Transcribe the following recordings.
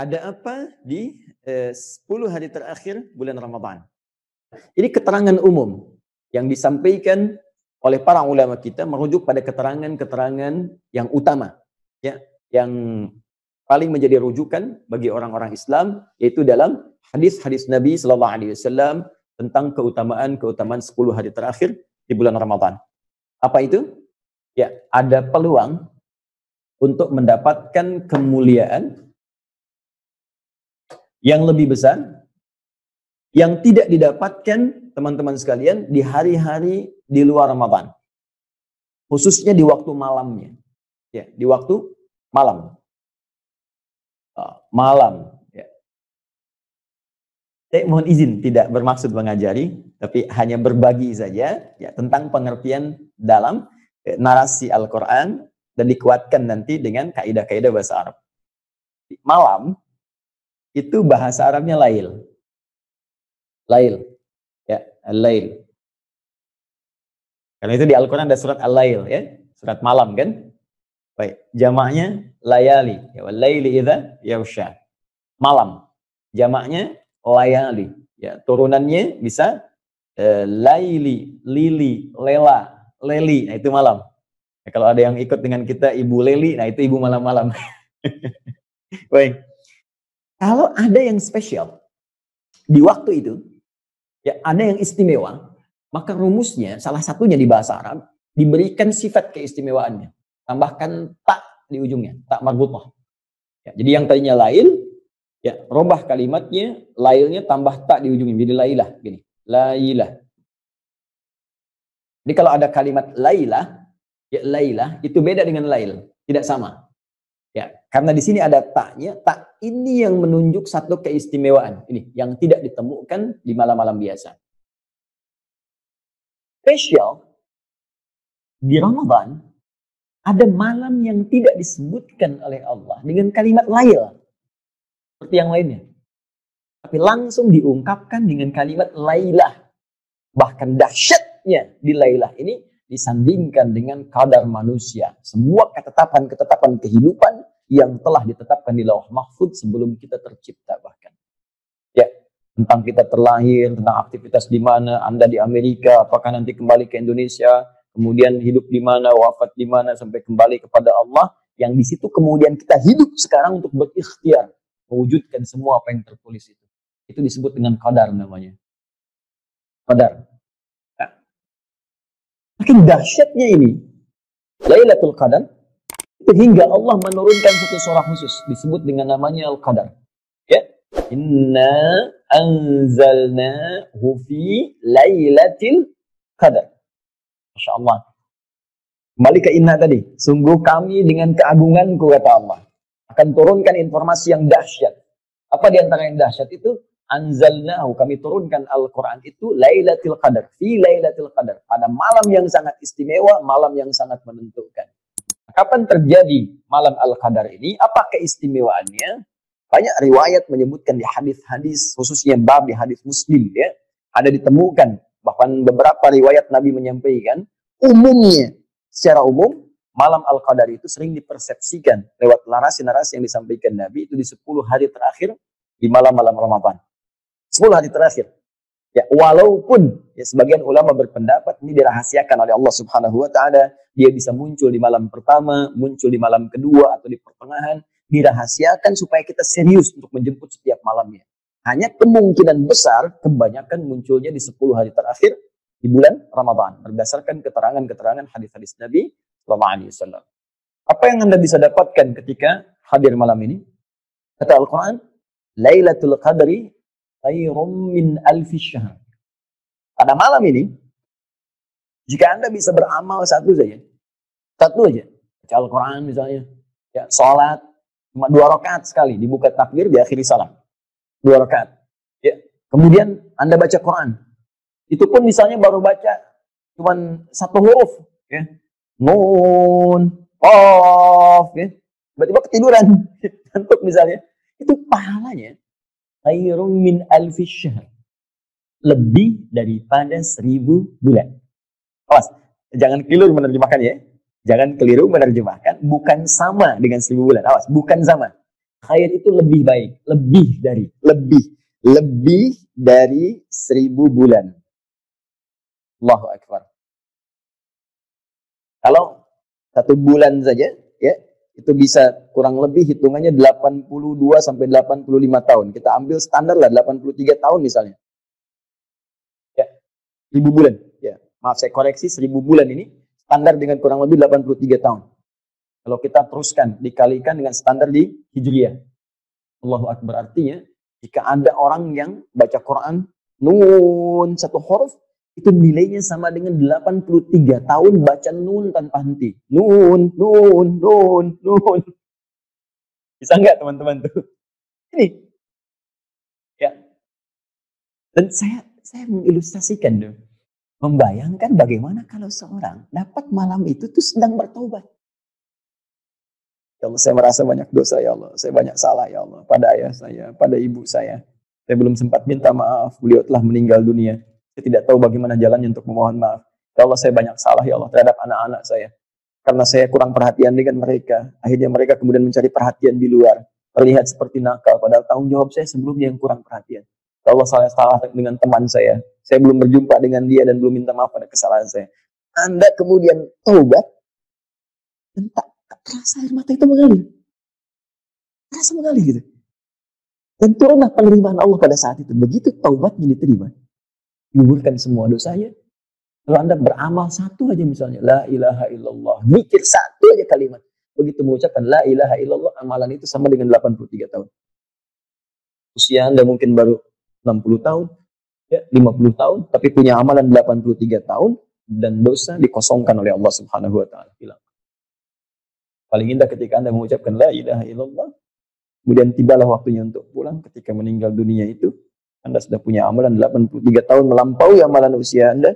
Ada apa di 10 hari terakhir bulan Ramadan? Ini keterangan umum yang disampaikan oleh para ulama kita merujuk pada keterangan-keterangan yang utama, ya, yang paling menjadi rujukan bagi orang-orang Islam, yaitu dalam hadis-hadis Nabi Sallallahu Alaihi Wasallam tentang keutamaan 10 hari terakhir di bulan Ramadan. Apa itu? Ya, ada peluang untuk mendapatkan kemuliaan yang lebih besar yang tidak didapatkan teman-teman sekalian di hari-hari di luar Ramadan. Khususnya di waktu malamnya. Ya, di waktu malam. Malam. Ya. Saya mohon izin tidak bermaksud mengajari, tapi hanya berbagi saja ya, tentang pengertian dalam narasi Al-Quran dan dikuatkan nanti dengan kaidah-kaidah bahasa Arab. Malam itu bahasa Arabnya lail. Lail. Ya, al-lail. Karena itu di Al-Quran ada surat al-lail, ya, surat malam kan? Baik, jamaknya layali. Ya, wal-laili idza yaghsha. Malam. Jamaknya layali. Ya, turunannya bisa laili, lili, lela, leli. Nah, itu malam. Ya, kalau ada yang ikut dengan kita Ibu Leli, nah itu Ibu malam-malam. Baik. Kalau ada yang spesial di waktu itu, ya ada yang istimewa, maka rumusnya salah satunya di bahasa Arab diberikan sifat keistimewaannya. Tambahkan tak di ujungnya, tak marbutah. Ya, jadi yang tadinya lail, ya robah kalimatnya, lailnya tambah tak di ujungnya, jadi lailah gini. Lailah. Jadi kalau ada kalimat lailah, ya lailah itu beda dengan lail, tidak sama. Ya, karena di sini ada taknya, tak ini yang menunjuk satu keistimewaan ini yang tidak ditemukan di malam-malam biasa. Spesial di Ramadan ada malam yang tidak disebutkan oleh Allah dengan kalimat lail seperti yang lainnya, tapi langsung diungkapkan dengan kalimat lailah. Bahkan dahsyatnya di lailah ini disandingkan dengan kadar manusia. Semua ketetapan-ketetapan kehidupan yang telah ditetapkan di Lauh Mahfudz sebelum kita tercipta bahkan. Ya, tentang kita terlahir, tentang aktivitas di mana, Anda di Amerika, apakah nanti kembali ke Indonesia, kemudian hidup di mana, wafat di mana, sampai kembali kepada Allah, yang di situ kemudian kita hidup sekarang untuk berikhtiar, mewujudkan semua apa yang tertulis itu. Itu disebut dengan qadar namanya. Qadar. Nah, makin dahsyatnya ini, Lailatul Qadar, itu hingga Allah menurunkan satu surah khusus disebut dengan namanya Al-Qadar. Ya, inna anzalnahu fi lailatul qadar. Masya Allah. Kembali ke inna tadi. Sungguh kami dengan keagunganku, kata Allah, akan turunkan informasi yang dahsyat. Apa di antara yang dahsyat itu? Anzalnahu, kami turunkan Al-Quran itu lailatul qadar. Fi lailatul qadar. Pada malam yang sangat istimewa, malam yang sangat menentukan. Kapan terjadi malam Al-Qadar ini? Apa keistimewaannya? Banyak riwayat menyebutkan di hadis-hadis, khususnya bab di hadis Muslim, ya, ada ditemukan. Bahkan beberapa riwayat Nabi menyampaikan, umumnya, secara umum, malam Al-Qadar itu sering dipersepsikan lewat narasi-narasi yang disampaikan Nabi itu di 10 hari terakhir di malam-malam Ramadan. 10 hari terakhir. Ya, walaupun ya, sebagian ulama berpendapat ini dirahasiakan oleh Allah Subhanahu wa taala, dia bisa muncul di malam pertama, muncul di malam kedua atau di pertengahan, dirahasiakan supaya kita serius untuk menjemput setiap malamnya. Hanya kemungkinan besar kebanyakan munculnya di 10 hari terakhir di bulan Ramadan berdasarkan keterangan-keterangan hadis-hadis Nabi sallallahu alaihi wasallam. Apa yang Anda bisa dapatkan ketika hadir malam ini? Kata Al-Qur'an, Lailatul Qadri khairum min alfi syahr. Pada malam ini, jika Anda bisa beramal satu aja, baca Al-Quran misalnya, ya, sholat, cuma 2 rakaat sekali, dibuka takbir, diakhiri salam. 2 rakaat. Ya. Kemudian Anda baca Quran. Itu pun misalnya baru baca cuma 1 huruf. Ya. Nun, qaf, ya. Tiba-tiba ketiduran. Ngantuk misalnya. Itu pahalanya khairum min alfi syahr. Lebih daripada 1000 bulan. Awas, jangan keliru menerjemahkan ya. Jangan keliru menerjemahkan. Bukan sama dengan 1000 bulan. Awas, bukan sama. Khair itu lebih baik, lebih dari 1000 bulan. Allahu Akbar. Kalau 1 bulan saja, ya, itu bisa kurang lebih hitungannya 82 sampai 85 tahun. Kita ambil standar lah 83 tahun misalnya. Ya, 1000 bulan. Ya, maaf saya koreksi, 1000 bulan ini standar dengan kurang lebih 83 tahun. Kalau kita teruskan dikalikan dengan standar di Hijriah. Allahu Akbar, artinya jika ada orang yang baca Quran nun satu huruf, itu nilainya sama dengan 83 tahun baca nun tanpa henti. Nun, nun, nun, nun. Bisa nggak teman-teman tuh? Ini. Ya. Dan saya mengilustrasikan tuh. Membayangkan bagaimana kalau seorang dapat malam itu tuh sedang bertaubat. Ya Allah, saya merasa banyak dosa ya Allah. Saya banyak salah ya Allah. Pada ayah saya, pada ibu saya. Saya belum sempat minta maaf. Beliau telah meninggal dunia. Saya tidak tahu bagaimana jalannya untuk memohon maaf. Ya Allah, saya banyak salah ya Allah terhadap anak-anak saya. Karena saya kurang perhatian dengan mereka. Akhirnya mereka kemudian mencari perhatian di luar. Terlihat seperti nakal. Padahal tanggung jawab saya sebelumnya yang kurang perhatian. Ya Allah, saya salah dengan teman saya. Saya belum berjumpa dengan dia dan belum minta maaf pada kesalahan saya. Anda kemudian taubat. Dan tak terasa air mata itu mengalir. Terasa mengalir gitu. Dan turunlah penerimaan Allah pada saat itu. Begitu taubatnya diterima. Digugurkan semua dosanya. Kalau Anda beramal satu aja misalnya. La ilaha illallah. Mikir satu aja kalimat. Begitu mengucapkan la ilaha illallah. Amalan itu sama dengan 83 tahun. Usia Anda mungkin baru 60 tahun. Ya, 50 tahun. Tapi punya amalan 83 tahun. Dan dosa dikosongkan oleh Allah subhanahu wa ta'ala. Hilang. Paling indah ketika Anda mengucapkan la ilaha illallah. Kemudian tibalah waktunya untuk pulang. Ketika meninggal dunia itu, Anda sudah punya amalan 83 tahun melampaui amalan usia Anda.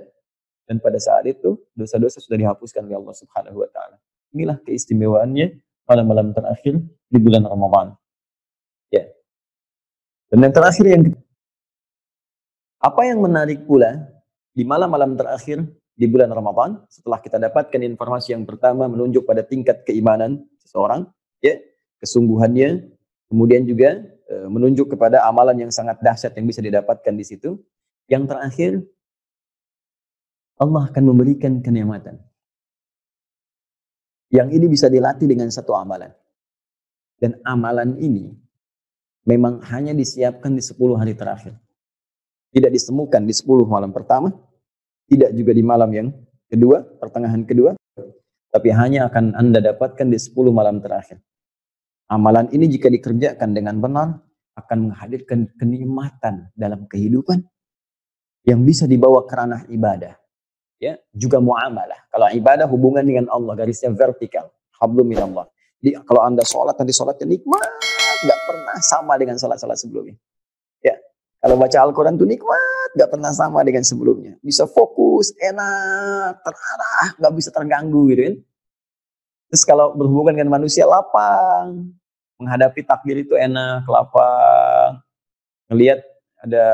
Dan pada saat itu, dosa-dosa sudah dihapuskan oleh Allah subhanahu wa ta'ala. Inilah keistimewaannya malam-malam terakhir di bulan Ramadan. Ya. Dan yang terakhir, apa yang menarik pula di malam-malam terakhir di bulan Ramadan, setelah kita dapatkan informasi yang pertama menunjuk pada tingkat keimanan seseorang, ya, kesungguhannya, kemudian juga menunjuk kepada amalan yang sangat dahsyat yang bisa didapatkan di situ. Yang terakhir, Allah akan memberikan kenikmatan. Yang ini bisa dilatih dengan satu amalan. Dan amalan ini memang hanya disiapkan di 10 hari terakhir. Tidak ditemukan di 10 malam pertama, tidak juga di malam yang kedua, pertengahan kedua, tapi hanya akan Anda dapatkan di 10 malam terakhir. Amalan ini jika dikerjakan dengan benar, akan menghadirkan kenikmatan dalam kehidupan yang bisa dibawa ke ranah ibadah. Ya, juga muamalah. Kalau ibadah hubungan dengan Allah, garisnya vertikal, hablum minallah. Jadi kalau Anda sholat, nanti sholatnya nikmat, nggak pernah sama dengan sholat-sholat sebelumnya. Ya, kalau baca Al-Quran itu nikmat, nggak pernah sama dengan sebelumnya. Bisa fokus, enak, terarah, nggak bisa terganggu gitu kan. Terus kalau berhubungan dengan manusia, lapang. Menghadapi takdir itu enak, lapang. Ngelihat ada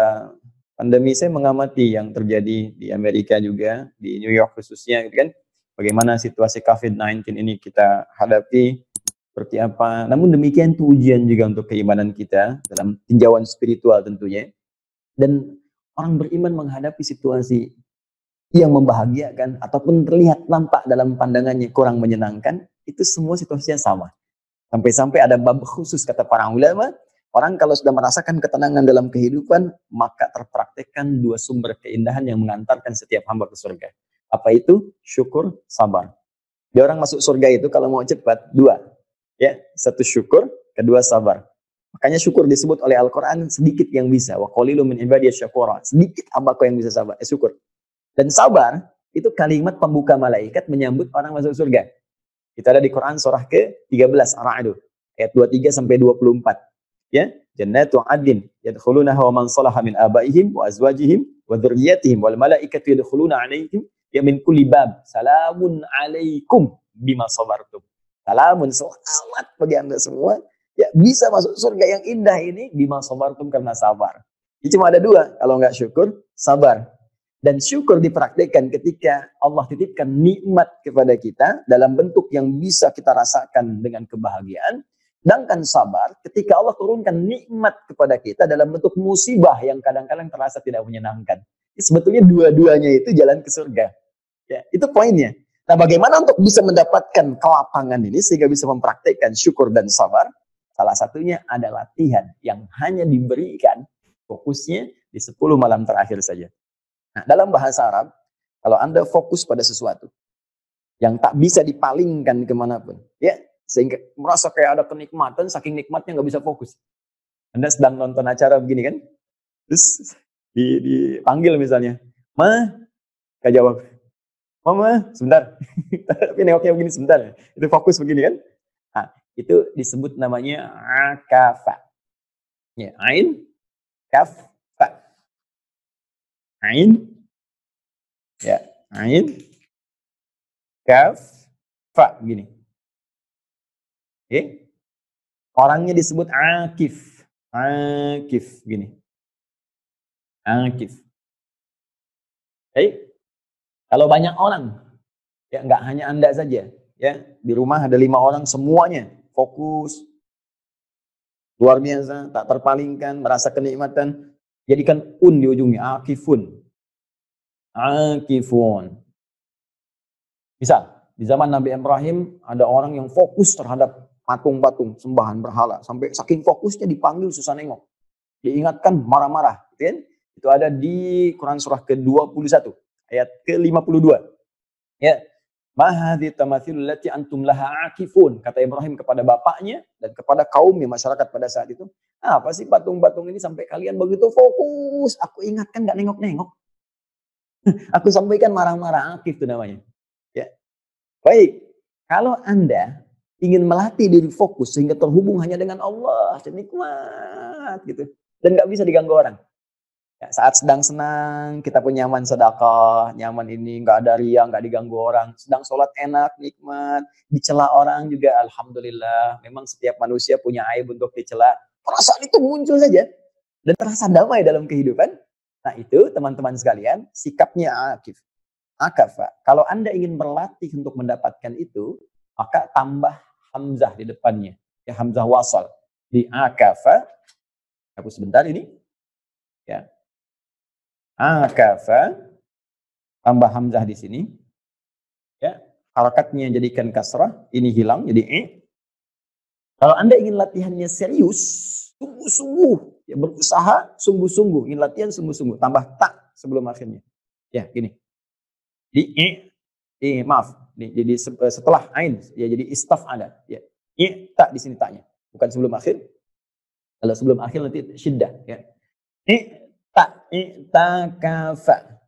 pandemi, saya mengamati yang terjadi di Amerika juga, di New York khususnya gitu kan. Bagaimana situasi COVID-19 ini kita hadapi, seperti apa. Namun demikian itu ujian juga untuk keimanan kita dalam tinjauan spiritual tentunya. Dan orang beriman menghadapi situasi yang membahagiakan ataupun terlihat nampak dalam pandangannya kurang menyenangkan, itu semua situasinya sama. Sampai-sampai ada bab khusus kata para ulama, orang kalau sudah merasakan ketenangan dalam kehidupan, maka terpraktekkan 2 sumber keindahan yang mengantarkan setiap hamba ke surga. Apa itu? Syukur, sabar. Dia orang masuk surga itu kalau mau cepat 2. Ya, 1 syukur, kedua sabar. Makanya syukur disebut oleh Al-Quran sedikit yang bisa. Wa qalilun min ibadiyasy syakura. Sedikit hambaku yang bisa sabar. Syukur. Dan sabar itu kalimat pembuka malaikat menyambut orang masuk surga. Kita ada di Quran surah ke-13 Ar-Ra'd ayat 23 sampai 24. Ya, jannatu 'adnin yadkhulunaha wa man salaha min abaihim wa azwajihim wa dzurriyyatihim wal malaikatu yadkhuluna 'alaihim ya min kulli bab. Salamun 'alaikum bima sabartum. Salamun, selamat bagi Anda semua. Ya, bisa masuk surga yang indah ini bima sabartum, karena sabar. Jadi cuma ada 2, kalau enggak syukur, sabar. Dan syukur dipraktikkan ketika Allah titipkan nikmat kepada kita dalam bentuk yang bisa kita rasakan dengan kebahagiaan. Sedangkan sabar ketika Allah turunkan nikmat kepada kita dalam bentuk musibah yang kadang-kadang terasa tidak menyenangkan. Sebetulnya dua-duanya itu jalan ke surga. Ya, itu poinnya. Nah, bagaimana untuk bisa mendapatkan kelapangan ini sehingga bisa mempraktikkan syukur dan sabar? Salah satunya adalah latihan yang hanya diberikan fokusnya di 10 malam terakhir saja. Nah, dalam bahasa Arab, kalau Anda fokus pada sesuatu yang tak bisa dipalingkan kemanapun, ya, sehingga merasa kayak ada kenikmatan, saking nikmatnya nggak bisa fokus. Anda sedang nonton acara begini kan, terus dipanggil misalnya, "Ma," gak jawab. "Mama, sebentar." Tapi nengoknya begini sebentar. Itu fokus begini kan. Nah, itu disebut namanya akafa. Ya, ain, kaf, fa. Ain, ya, ain, kaf, fa. Begini. Oke. Orangnya disebut akif. Akif. Gini. Akif. Oke. Kalau banyak orang, ya nggak hanya Anda saja. Ya, di rumah ada 5 orang semuanya fokus, luar biasa, tak terpalingkan, merasa kenikmatan. Jadikan di ujungnya, akifun. Akifun. Misal, di zaman Nabi Ibrahim ada orang yang fokus terhadap patung-patung, sembahan berhala. Sampai saking fokusnya dipanggil susah nengok. Diingatkan marah-marah. Gitu kan? Itu ada di Quran surah ke-21, ayat ke-52. Ya. Mahadhi tamathilul lati antum laha akifun. Kata Ibrahim kepada bapaknya dan kepada kaumnya, masyarakat pada saat itu. Apa sih patung-patung ini sampai kalian begitu fokus? Aku ingatkan gak nengok-nengok. Aku sampaikan marah-marah, akif itu namanya. Ya. Baik, kalau Anda ingin melatih diri fokus sehingga terhubung hanya dengan Allah, nikmat gitu. Dan gak bisa diganggu orang. Ya, saat sedang senang, kita pun nyaman sedekah, nyaman ini, nggak ada riya, nggak diganggu orang. Sedang sholat enak, nikmat, dicela orang juga, alhamdulillah. Memang setiap manusia punya aib untuk dicela. Perasaan itu muncul saja dan terasa damai dalam kehidupan. Nah itu teman-teman sekalian, sikapnya akif. Akafa. Kalau Anda ingin berlatih untuk mendapatkan itu, maka tambah hamzah di depannya. Ya, hamzah wasal. Di akafa, aku sebentar ini. Ya. Akafa, tambah hamzah di sini. Ya, harakatnya jadikan kasrah, ini hilang jadi Kalau Anda ingin latihannya serius, sungguh-sungguh, ya berusaha sungguh-sungguh, ingin latihan sungguh-sungguh, tambah tak sebelum akhirnya. Ya, gini. Di maaf, jadi setelah ain, ya jadi istaf ada. Ya, tak di sini taknya, bukan sebelum akhir. Kalau sebelum akhir nanti syiddah. Ya, i'takafa.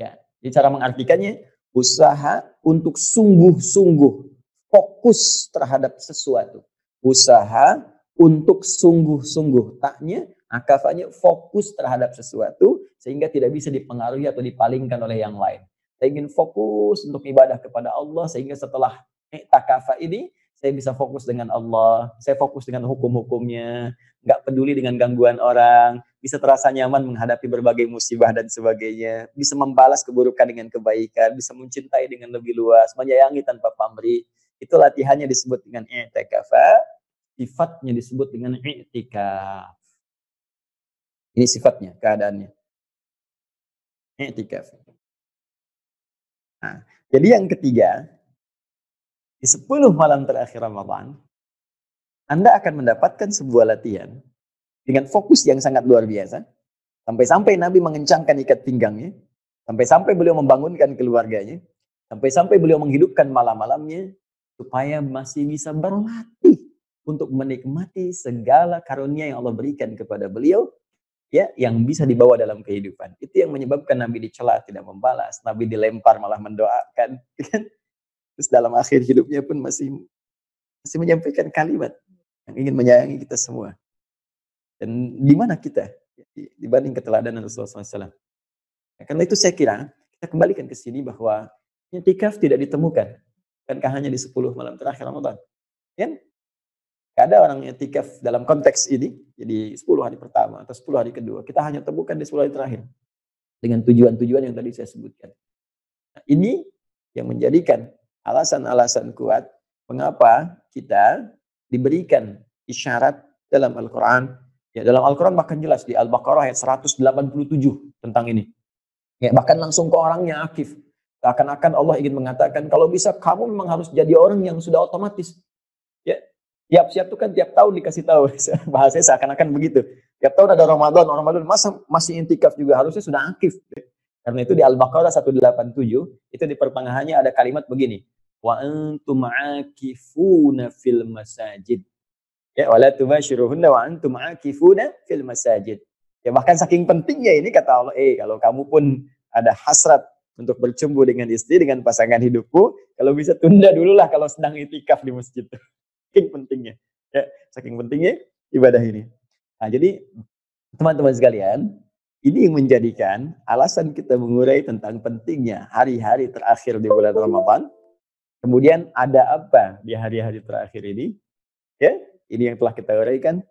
Ya, jadi cara mengartikannya usaha untuk sungguh-sungguh fokus terhadap sesuatu. Usaha untuk sungguh-sungguh, taknya akafanya fokus terhadap sesuatu sehingga tidak bisa dipengaruhi atau dipalingkan oleh yang lain. Saya ingin fokus untuk ibadah kepada Allah sehingga setelah i'takafa ini saya bisa fokus dengan Allah, saya fokus dengan hukum-hukumnya, nggak peduli dengan gangguan orang, bisa terasa nyaman menghadapi berbagai musibah dan sebagainya, bisa membalas keburukan dengan kebaikan, bisa mencintai dengan lebih luas, menyayangi tanpa pamrih. Itu latihannya disebut dengan i'tikafa, sifatnya disebut dengan i'tikaf. Ini sifatnya, keadaannya. I'tikaf. Nah, jadi yang ketiga, di 10 malam terakhir Ramadan, Anda akan mendapatkan sebuah latihan dengan fokus yang sangat luar biasa. Sampai-sampai Nabi mengencangkan ikat pinggangnya. Sampai-sampai beliau membangunkan keluarganya. Sampai-sampai beliau menghidupkan malam-malamnya. Supaya masih bisa berlatih untuk menikmati segala karunia yang Allah berikan kepada beliau. Ya, yang bisa dibawa dalam kehidupan. Itu yang menyebabkan Nabi dicela, tidak membalas. Nabi dilempar, malah mendoakan. Terus dalam akhir hidupnya pun masih menyampaikan kalimat yang ingin menyayangi kita semua. Dan di mana kita dibanding keteladanan Rasulullah SAW? Karena itu saya kira kita kembalikan ke sini bahwa i'tikaf tidak ditemukan. Bukankah hanya di 10 malam terakhir Ramadan? Kan? Gak ada orang i'tikaf dalam konteks ini, jadi 10 hari pertama atau 10 hari kedua. Kita hanya temukan di 10 hari terakhir. Dengan tujuan-tujuan yang tadi saya sebutkan. Nah, ini yang menjadikan alasan-alasan kuat mengapa kita diberikan isyarat dalam Al-Quran. Ya, dalam Al-Quran bahkan jelas di Al-Baqarah ayat 187 tentang ini. Ya, bahkan langsung ke orangnya akif. Seakan-akan Allah ingin mengatakan, kalau bisa kamu memang harus jadi orang yang sudah otomatis. Ya, siap-siap tuh kan tiap tahun dikasih tahu. Bahasanya seakan-akan begitu. Tiap tahun ada Ramadan masa masih intikaf juga harusnya sudah akif. Karena itu di Al-Baqarah 187 itu di pertengahannya ada kalimat begini. Wa antum akifuna fil masajid. Ya, wala tubashiruhunna wa antum akifuna fil masajid. Ya, bahkan saking pentingnya ini kata Allah, kalau kamu pun ada hasrat untuk bercumbu dengan istri, dengan pasangan hidupku, kalau bisa tunda dulu lah kalau sedang itikaf di masjid. Saking pentingnya. Ya, saking pentingnya ibadah ini. Nah, jadi teman-teman sekalian, ini yang menjadikan alasan kita mengurai tentang pentingnya hari-hari terakhir di bulan Ramadan. Kemudian ada apa di hari-hari terakhir ini? Ya, ini yang telah kita uraikan.